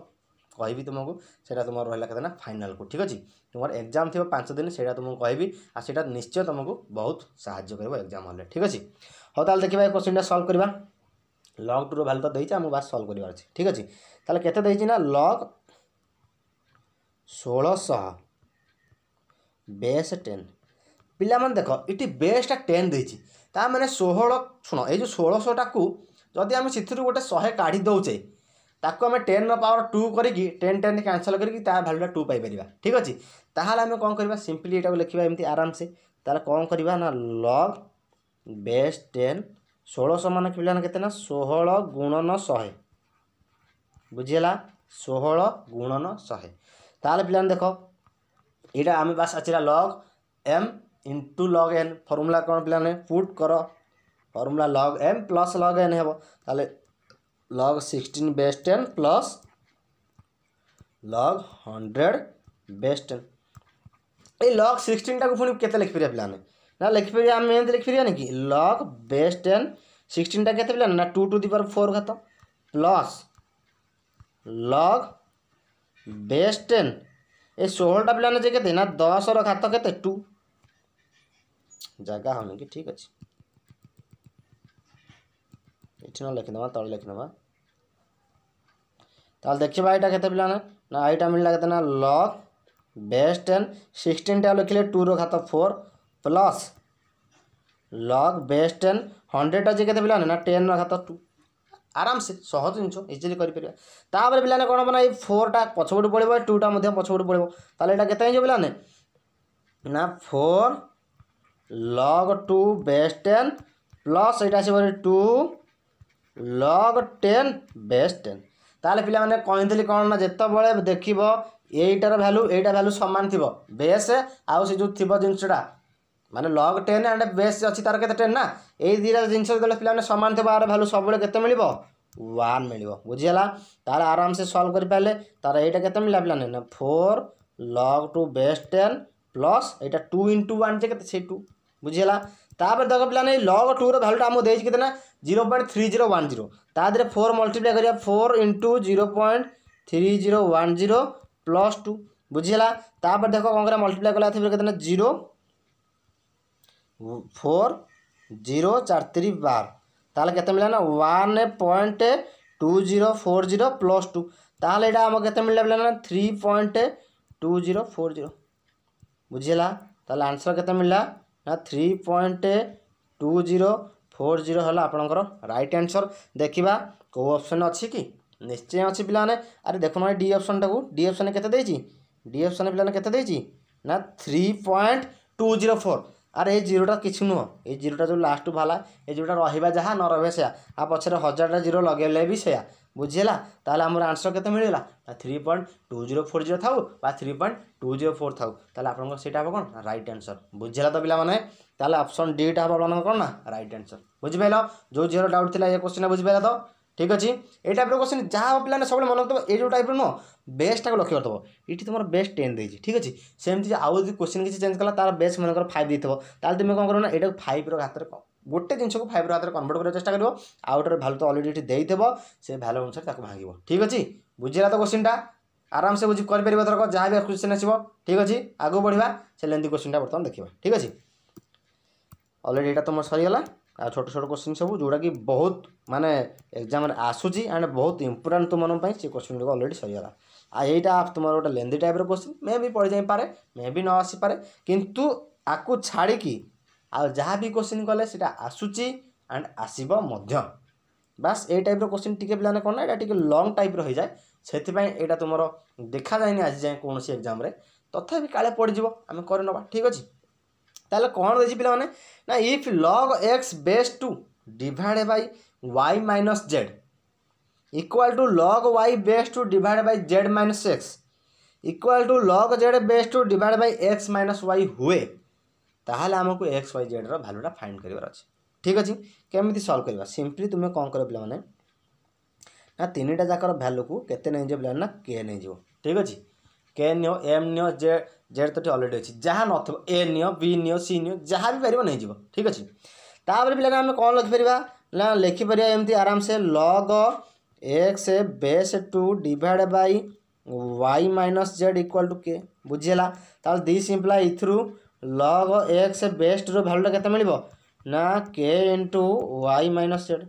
A: कहबी तुमको सेटा तुम रहला केतना फाइनल को ठीक अछि तुमर एग्जाम थिबो 5 दिन सेटा तुमको कहबी आ सेटा निश्चय तुमको बहुत सहाय्य करबो एग्जाम हॉल ठीक अछि हो ताल देखिबा ए क्वेश्चन सॉल्व करबा log 2 रो वैल्यू तो देइछ हम बास सॉल्व करबार अछि ठीक अछि ताले केते देइछ ना log 1600 बेस 10 पिला मन देखो इटी बेस टा 10 देइछ ता माने 16 सुनो ए जो 1600 टा को जदि हम सिथुर गोटे 100 काढी दउचे ताको हमें 10 नो पावर 2 करिकी 10 10 कैंसिल करिकी ता वैल्यू 2 पाई परिबा ठीक अछि ताहाले हमें कोन करबा सिंपली एटा को लिखिबा एमती आराम से ताले कोन करबा ना log बेस 10 1600 मान पिलान केते ना 16 गुणन 100 बुझियला 16 गुणन 100 ताले पिलान देखो एटा हमें बास अचिरा log m into log n formula कोन पिलाने पुट करो formula log m plus log n हेबो ताले log 16 base 10 plus log 100 base 10 ए log 16 टा को पुनी केते लिख परिया पिलाने ना लिख परिया हम एंत लिख परिया कि log बेस 10 16 टा केते पिलाने ना 2 to the power 4 घात प्लस log बेस 10 ए 16 टा पिलाने जे केते ना 10 रो घात केते 2 जगह होने की ठीक अछि इठना लिख दवा तळ लिख दवा ताल देखिबा एटा केते पिलाने ना एटा मिलला केते ना log बेस 10 16 टा लिखले 2 रो घात 4 प्लस log बेस 10 100 टा जे केते पिलाने ना 10 रो घात 2 आराम से सहज जिंचो इजीली करि परिया तापर पिलाने कोन बना ए 4 टा पछबड पड़िबो 2 टा मध्ये पछबड पड़िबो ताले एटा केते हिजो पिलाने ना 4 log 2 बेस 10 प्लस एटा से 2 log 10 बेस 10 ताले पिला माने कहितली कोन ना जेत बळे देखिबो एटार वैल्यू एटा वैल्यू समान थिबो बेस आउ से जो थिबो जिंसडा माने log 10 एंड बेस अछि तार केते 10 ना ए दिरा जिंस दले पिला माने समान थिबो आर वैल्यू सब बळे केते मिलिबो 1 मिलिबो बुझियला तार आराम से सॉल्व करि पाले तार एटा केते मिला पिला ने 4 log 2 base 10 plus iota 2 into 1 जे केते से 2 बुझियला तापर देखो पिला ने log 2 रो वैल्यू हमो देइछ केते ना 0.3010 ता देरे 4 मल्टीप्लाई करिया 4 into 0.3010 प्लस 2 बुझियला तापर देखो कोन करे मल्टीप्लाई कला थिबे केते ना 0 4 0 4 3 12 ताले केते मिला ना 1.2040 प्लस 2 ताले एटा हम केते मिला ना 3.2040 बुझियला ताले आंसर केते मिला ना 3.2040 हला आपनकर राइट आंसर देखिबा को ऑप्शन अछि कि निश्चय अछि पिलाने अरे देखो ना डी ऑप्शन टाको डी ऑप्शन केते देछि डी ऑप्शन पिलाने केते देछि ना 3.204 अरे ए जीरोटा किछु नुह ए जीरोटा जो लास्ट भाला ए जीरोटा रहिबा जहा न रहबे से आ पछरे 1000 टा जीरो लगेले भी से बुझियला ताले हमर आंसर केते मिलिला 3.2040 थाउ बा 3.204 थाउ ताले आपन सेटा हो कोन राइट आंसर बुझियला तो पिला माने ताले ऑप्शन डी टा आपन कोन ना राइट आंसर बुझि पाइलो जो जीरो डाउट थिला ए क्वेश्चन बुझि पाइला तो ठीक अछि ए टाइप रो क्वेश्चन जहा पिला ने सब मन तो ए जो टाइप रो नो बेस टा को लक्ष्य करतबो इठी तुमर बेस 10 देछि ठीक अछि सेमति आउ यदि क्वेश्चन किछि चेंज कला तार बेस मनकर 5 देथबो ताले तुमे कोन करो ना एटा 5 रो हाथ रे गोटे जिंस को 5 रो हाथ रे कन्वर्ट करे चेष्टा करिवो आउटर वैल्यू तो ऑलरेडी इठी देइथबो से वैल्यू अनुसार ताको भांगिवो ठीक अछि बुझिला तो क्वेश्चन टा आराम से बुझि कर परिबो तरक जहा भी क्वेश्चन आसीबो ठीक अछि आगो बढ़िबा से लेंथी क्वेश्चन टा बर्तमान देखिबा ठीक अछि ऑलरेडी एटा तुम सरी गला आ छोट छोट क्वेश्चन सब जोड़ा कि बहुत माने एग्जाम रे आसुची एंड बहुत इंपोर्टेंट तुम मन पई से क्वेश्चन को ऑलरेडी सरी गला आ एटा तुमर गोटे लेंथी टाइप रो क्वेश्चन मे भी पड़ जाई पारे मे भी न आसी पारे किंतु आकु छाड़ी की आ जहा भी क्वेश्चन कले सेटा आसुची एंड आसीबो मध्य बस ए टाइप रो क्वेश्चन टिके प्लान करना एटा टिके लॉन्ग टाइप रो हो जाए सेति पई एटा तुमरो देखा जायनी आज जाय कोनोसी एग्जाम रे तथापि काले पड़ जिवो हम कर नबा ठीक अछि ताले कोन देछि पिला माने ना if log x base 2 divided by y minus z equal to log y base 2 divided by z minus x equal to log z base 2 divided by x minus y हुए ताहाले हमको x y z रो वैल्यूटा find करिवार अछि ठीक अछि केमिति सॉल्व करबा सिंपली तुमे कोन करे पिला माने ना तीनटा जाकर वैल्यू को केते नै जे पिला ना k नै जो ठीक अछि k neo m neo z Z तो अलरेडी अच्छी जहाँ नथ ए नियो बी नियो सी नियो जहाँ भी पार नहीं ठीक अच्छे। तापर पे आम कौन लिखिपर लिखिपर एमती आराम से log x base 2 divide by y minus z equal to k बुझीला। ताल दिस इम्प्लाई इथ्रु लॉग एक्स बेस 2 भैल्यूटा केते मिलिबो ना के इंटू वाई माइनस जेड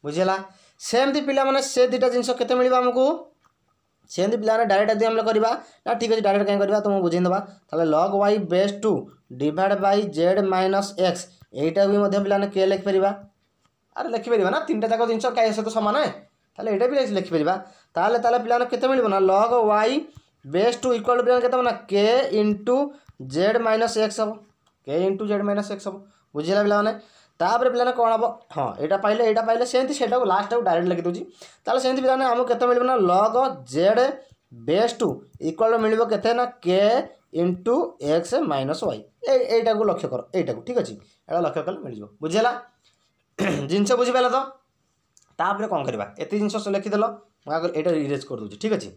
A: बुझीला। सेमती पिला माने से दुटा जिनस केते मिलिबो हमकू सेमती पिला माने डायरेक्ट यदि हम करबा ना ठीक अछि डायरेक्ट कहीं करबा तुम बुझेन दबा ताले log y base 2 divide by z minus x एटा भी मध्य पिला ने के लिख परिबा अरे लिखि परिबा ना तीनटा जाक जिनस काय से तो समान है ताले एटा भी लिखि परिबा ताले ताले पिला ने केते मिलिबो ना log y base 2 equal to केते ना के इंटू जेड माइनस एक्स हम के इंटू जेड माइनस एक्स हम बुझिला पिला माने। तापर पिला कौन हम हाँ यहाँ पाइले सेमती से लास्ट डायरेक्ट लिखि दूसरी ताले सेमती पिला आमको केते मिलिबो ना लॉग जेड बेस 2 इक्वल मिलिबो केते ना के इंटू एक्स माइनस वाई एटा को लक्ष्य कर एटा को ठीक अच्छे एटा लक्ष्य कले मिल बुझेगा जिनस बुझीपाल तो तापर कौन करवा एत जिनस लिखिदेल आगे यहाँ इरेज कर दूसरी ठीक अच्छे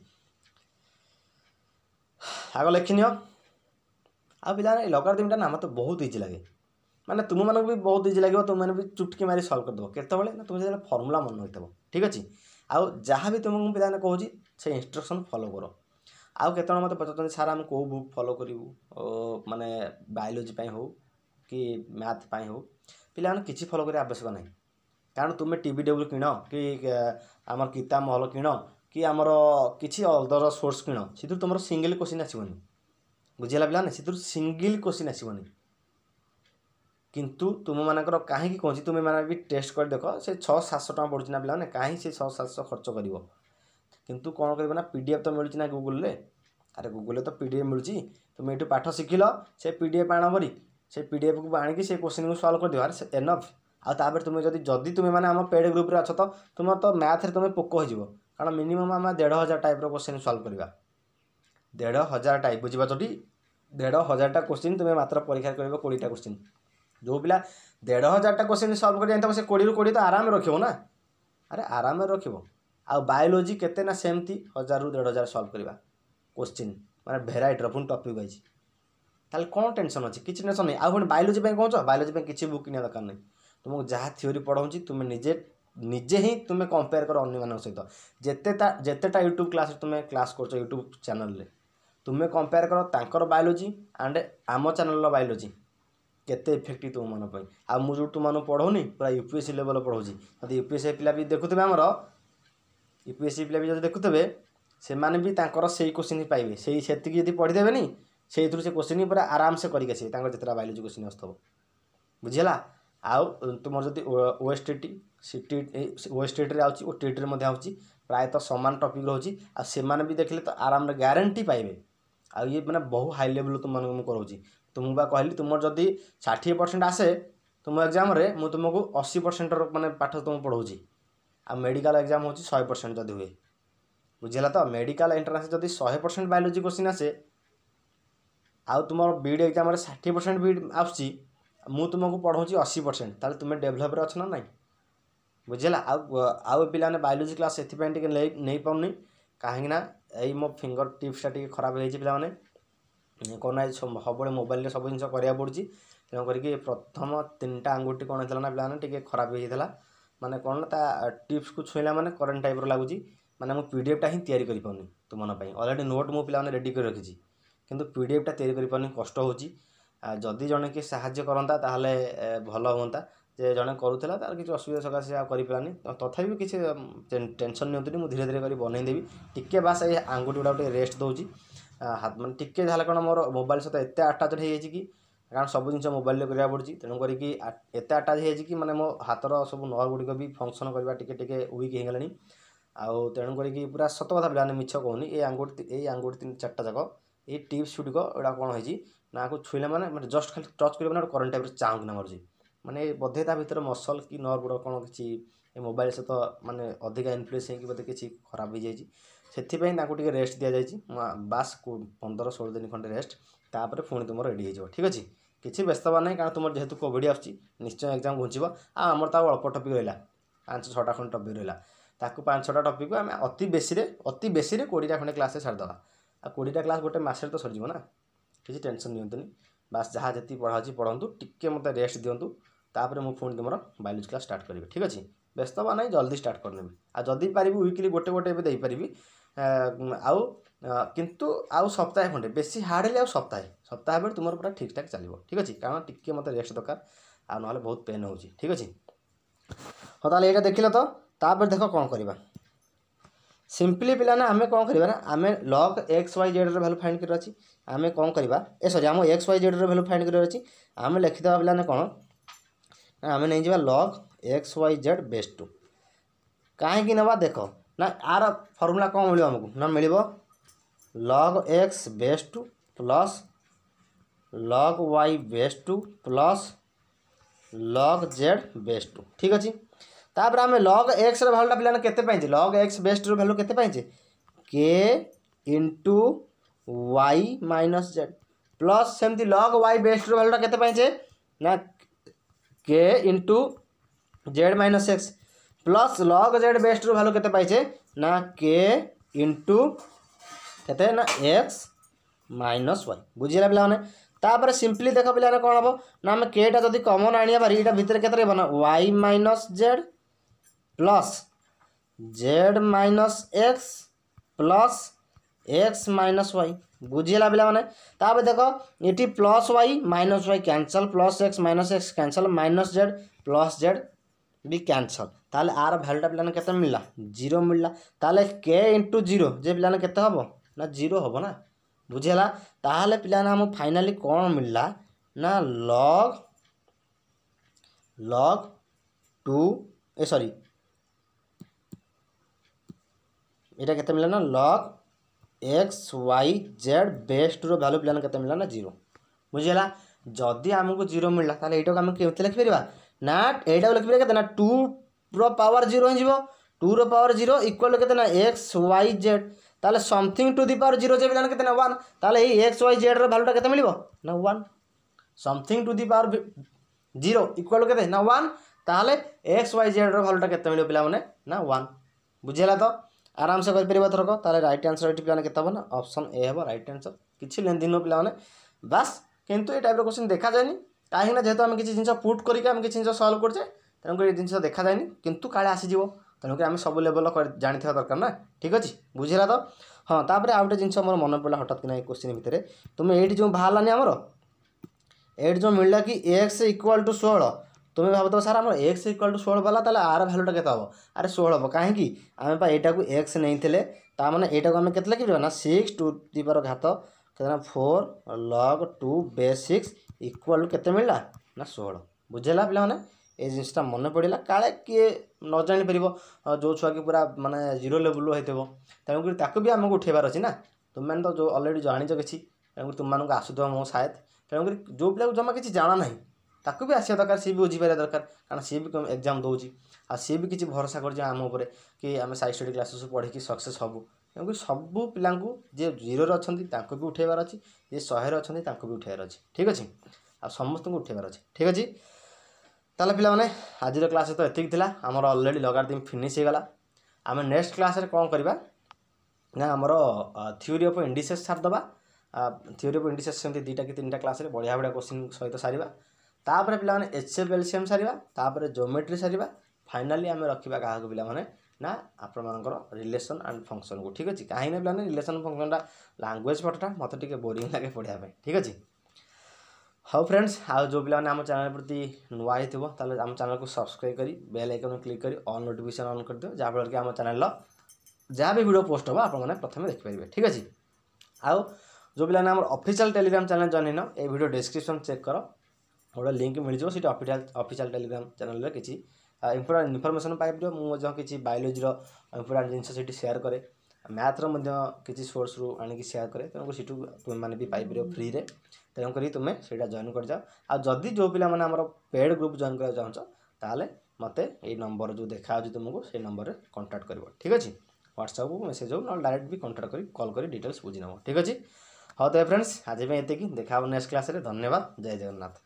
A: आग लिखिनि आ पिला लॉगारिथम ना मत बहुत इजी लगे माने तुम मानक भी बहुत इजी लगे तुम भी चुटकी मारी सल्व करदेव केतबे ना तुम जो फर्मुला मन होता ठीक अच्छे आउ जहाँ भी तुमको पिला कहूँ से इंस्ट्रक्शन फॉलो कर आउ केत मत पचार सार आम कौ बुक फॉलो करूँ माने बायोलॉजी हो कि मैथ हो पिला किसी फॉलो कर आवश्यक नहीं कारण तुम्हें टीवी टेबुल किण कि आम किताब महल किण कि आमर किसी अदर सोर्स किण से तुम सिंगल क्वेश्चन आसवनी बुझेगा पिला से सिंगल क्वेश्चन आसवनी किंतु तुम मानकर कहीं कौन तुम मैंने भी टेस्ट कर देख से 600-700 टका पड़ुना ना पिला कहीं से 600-700 खर्च कर किंतु कौन कर पीडीएफ तो मिलूँ ना गूगल रे अरे गूगल तो पीडीएफ मिलूँ तुम ये पाठ शिखिल से पीडीएफ आण भरी से पीडीएफ को आणिकी से क्वेश्चन को सॉल्व कर दियो अरे एनफ आपर तुम जदि तुम मैंने आम पेड ग्रुप रे अच्छ तो तुम तो मैथ रे तुम पोक हो कारण मिनिमम आम 1500 टाइप क्वेश्चन सॉल्व करवा 1500 टाइप बुझा तो 1500 क्वेश्चन तुम मात्र परीक्षा कर 20टा क्वेश्चन जो पिला 1500 क्वेश्चन सॉल्व कर जानता से 20 तो आराम रखियो ना अरे आराम रखियो आ बायोलॉजी केते ना सेमती 1000 ରୁ 1500 सॉल्व करवा क्वेश्चन माने भेराइटी पुणी टॉपिक वाइज ताले कौन टेंशन अच्छे किसी टेंशन नहीं आउ बायोलॉजी कौन बायोलॉजी किसी बुक किना दरकार नहीं तुमको जहाँ थ्योरी पढ़ाऊँगी तुम निजे ही तुम कंपेयर कर अन्य सहित जितेटा यूट्यूब क्लास तुम क्लास कर यूट्यूब चैनल रे तुम्हें कंपेयर कर तांकर बायोलॉजी एंड आम चैनल बायोलॉजी केते इफेक्टिव तुम मन पर आ मु जो तुम पढ़ौनी पूरा यूपीएससी लेवल पढ़ाऊँगी यदि यूपीएससी पिला भी देखुए आमर यूपीएससी पिला भी जो देखुए से माने भी तांकर से क्वेश्चन पाइबे से यदि पढ़ीदेवे से क्वेश्चन पूरा आराम से करके आसे जितना बायोलॉजी क्वेश्चन आसो बुझेगा आउ तुम जब ओएसटीटी सीटी ओएसटीटी आउची ओटीटी प्रायतः सामान टॉपिक रोचे आ भी देखले तो आराम गारंटी पाइबे आ ये मैंने बहु हाई लेवल तुम कराऊँगी तुमको कहली तुम जदि 60% आसे तुम एग्जाम रे मु तुमको 80% माने पाठ तुम पढ़ाऊँगी आ मेडिकल एग्जाम हो 100% जदि हुए बुझेगा तो मेडिकल एंट्रांस जदि 100% बायोलॉजी क्वेश्चन आसे आउ तुम बीड एग्जाम 60% बीड आसुची मु तुमको पढ़ाऊँगी 80% ताले तुम डेभलप रे अच्छ ना नहीं बुझेगा आउ पिला बायोलॉजी क्लास से नहीं पाऊनी कहीं यही मो फिंगर टिप्सटा टी खराब हो पिला माने कौन सब मोबाइल सब जिन कराया पड़ी तेणुक प्रथम 3टा आंगुठी कौन होता ना पे टी खराब होता माने कौन ता टिप्स को छुईला माने करेन्ट टाइप लगुच माने मु पीडीएफटा ही तैयारी कर पाऊनी तुम मन अलरेडी नोट मो पे रेडी कर रखी किंतु पीडीएफटा तैयारी कर पानी कष्ट होची जदि जड़े कि साहाय्य करता ताहले भल हुंता जे जड़े करूला तार किसी असुविधा सकाशे करपारानी तथापि किसी टेंशन नहीं मुझे धीरे धीरे कर बनईदेवी टिके बास ये आंगुठी गुड़ा रेस्ट दूसरी हाथ मैंने टिके जहाँ कौन मोर मोबाइल सहित एत आटाच हो कि कारण सब जिन मोबाइल करा पड़ी तेणुक एत आटाच हो कि मैंने मो हाथर सब नर्व गुड़िक भी फंक्शन करवा टिके वीक हो गलानी आउ तेणुक पूरा सत कथा पे मिछ कहूनी ये आंगुठी 3-4टा जाक ये टिप्स गुड़िक एटा कौन होती ना आपको छुईले मैंने जस्ट खाली टच कर करेन्ट टाइप चाहूँ मर्जी माने बोधे ता भीतर मसल कि नर्व गुड़ा कौन किसी मोबाइल सहित माने अधिका इनफ्लुएंस होगी बोधे किसी खराब हो जाए से रेस्ट दि जाए बास 15-16 दिन खंडे रेस्ट तापर पुणी तुम रेडी हो ठीक अच्छे किसी व्यस्त हवा नहीं कारण तुम जेहेतु कोविड आसूँ निश्चय एग्जाम घुंचब आमर तो अल्प टपिक रहा 5-6टा खंड टपिक रहा ताकू 5-6टा टपिक आम अति बेसी 20टा खंडे क्लास छाड़देवा आ 20टा क्लास गोटे मसरे तो सर ना किसी टेंशन नियंतुनी बास जहाँ जी पढ़ा पढ़ू टिके मत रेस्ट दिंतु तापर मुझे पुणी तुम बायोलॉजी क्लास स्टार्ट करी ठीक अच्छे व्यस्त हवा ना जल्दी स्टार्ट करनेबी आ जदि पारि वीकली गोटे गोटे दे पारि आउ किंतु आउ सप्ताह खंडे बेसी हार्डली आउ सप्ताह बेर तुम पूरा ठीक ठाक चलो ठीक अच्छे कारण टिके मत रेस्ट दरकार आ ना बहुत पेन हो ठीक अच्छे हाँ ताले यहाँ देख तो तापर देख कौन करवा सिंपली पिला ना आम कौन करवा ना आम log x y z value find कर अच्छी आम कौन करवा ए सॉरी आम x y z value find कर अच्छी आम लिखिदेवा पिला कौन आम नहीं जावा log x y z base 2 कहीं नवा देख ना आर फर्मूला कौन मिल आमको ना मिल log x base 2 plus log y base 2 plus log z base 2 ठीक अच्छे तापर आम लॉग एक्स भैल्यूटा पिलाने केते पाइछे लॉग एक्स बेस 2 भैल्यू केते पाइछे के into y minus z plus सेमती लॉग वाई बेस 2 भैल्यूटा केते पाइछे ना के into z minus x plus log z base 2 value केते पाइछे ना के इंटू केते ना एक्स माइनस वाई बुझीला पिला माने तापर सिंपली देख पिला कौन हम ना आम केटा जब कमन आने बारी यहाँ भितर k y minus z plus z minus x plus x minus y बुझीला पिला माने तापर देख ये plus y minus y cancel plus x cancel minus z plus z भी कैंसल ताले आर भैल्यूटा पिलाने केते मिलला 0 मिलला ताले के इंटू 0 जे पिलाने केते हबो ना 0 हबो ना बुझेला ताहले पिलाने हम फाइनली कौन मिलला ना लॉग 2 ए सॉरी एटा केते मिलला ना log x y z base 2 value पिलाने केते मिलला ना 0 बुझेला जदि आमको 0 मिलला ताले एटा हम केते लिखि परिबा ना एटा लिखि परिबा केते ना 2 रो पावर 0 हो जिवो 2 रो पावर 0 इक्वल केते ना एक्स वाई जेड ताले समथिंग टू दी पावर 0 जे पिलाने केते ना 1 ताले ए एक्स वाई जेड रो भैल्यूटा केते मिलिबो ना 1 something to the power 0 equal केते ना 1 ताले एक्स वाई जेड रो भैल्यूटा केते मिलिबो पिला माने ना 1 बुझेला तो आराम से कर परिबा थरको ताले राइट आंसर एटी पिलाने केते हबो ना ऑप्शन ए हबो राइट आंसर किछि लेंदी नो पिला माने बस किंतु ए टाइप रो क्वेश्चन देखा जायनी काहे ना जेतो हम किछि जिंस पुट करिके हम किछि जिंस सॉल्व करछे तेनु ए जिंस देखा जायनी किंतु काले आसी जीवो तेणुक आम सब लेवल जानी दरकार ना ठीक अच्छे बुझेगा तो हाँ तापर आउ गोटे जिन मोर मन पड़ा हठात कि क्वेश्चन भितर तुम्हें ये जो बाहर आमर ये जो मिलला कि एक्स इक्वाल टू 16 तुम्हें भाव तो सार आम एक्स इक्वाल टू 16 वाला ताले आर भैल्यूटा केते हम अरे 16 हम कहीं आम यहाँ को एक्स नहीं ताने यहाँ को आम के लिखी ना 6 टू दी पावर घात के 4 लॉग 2 बेस 6 इक्वाल केते मिलला ना 16 बुझेला पिला माने ये जिनटा मन पड़ा काले किए न जापर जो छुआ की पूरा माने 0 लेवल होते तेणुक भी आमको उठेबार अच्छी ना तुम मैंने तो जो अलरेडी जानी कि तुम मानक आसुव मो शायद तेणुक जो पिला जमा किसी जाना ना ताकू भी आसा दरकार सी भी बुझीपार दरकार कारण सी भी एग्जाम दूसरी आ सी भी किसी भरोसा कर कि आम साइड स्टडी क्लासेस पढ़ी सक्सेस हबू तेणुक सबू पिला जी 0 अच्छा भी उठेबार अच्छी जी 100 अच्छा भी उठेबार अच्छी ठीक अच्छे आ समस्त उठेबार अच्छी ठीक अच्छे ताले पिला माने आज क्लास तो एतिक थिला हमर ऑलरेडी लगार दिन फिनिश हो गला आम नेक्स्ट क्लास रे कौन करबा ना हमर थ्योरी ऑफ इंडिसेस सार दबा थ्योरी ऑफ इंडिसेस सेमती 2टा कि 3टा क्लास रे बढ़िया बढ़िया क्वेश्चन सहित सारिबा तापर पिला माने एचएफ एलसीएम सारिबा तापर ज्योमेट्री सारिबा फाइनली आम रखिबा काहा को पिला माने ना आपण मानकर रिलेशन एंड फंक्शन को ठीक अछि काहे ना पिला माने रिलेशन फंक्शनटा लैंग्वेज पटटा मते टिके बोरिंग लागे पढिया पे ठीक अछि हाँ फ्रेंड्स आज जो पिला आम चैनल प्रति नुआ होता आम चैनल को सब्सक्राइब करी बेल आइकन क्लिक करी ऑल नोटिफिकेशन ऑन कर दियो जहाँफल कि आम चैनल जहाँ भी वीडियो पोस्ट होगा आपने प्रथम देखिपारे ठीक अच्छे आउ जो पिला आम ऑफिशियल टेलीग्राम चैनल जॉइन हो ये वीडियो डिस्क्रिप्शन चेक कर गोटे लिंक मिल जाए ऑफिशियल टेलीग्राम चैनल किसी इंपोर्टेंट इनफॉरमेशन पाइपर मुझे किसी बायोलॉजी इंपोर्टेंट जिनस शेयर करे मैथ्र किसी सोर्स रु आनिक शेयर करे तेणुक सीटू तुम मैंने भी पाइपर फ्री रे तेणुक तुम्हें से जॉइन कर जाओ आ जदि जो पिला माने हमर पेड ग्रुप जॉइन करा चाहछ ताले मते ए नंबर जो देखा तुमको से नंबर रे कांटेक्ट करबो ठीक अछि व्हाट्सएप को मैसेज हो ना डायरेक्ट भी कांटेक्ट करी कॉल करी डिटेल्स बुझी नबो ठीक अछि हाँ तो फ्रेंड्स आज में एते की देखा नेक्स्ट क्लास रे धन्यवाद जय जगन्नाथ।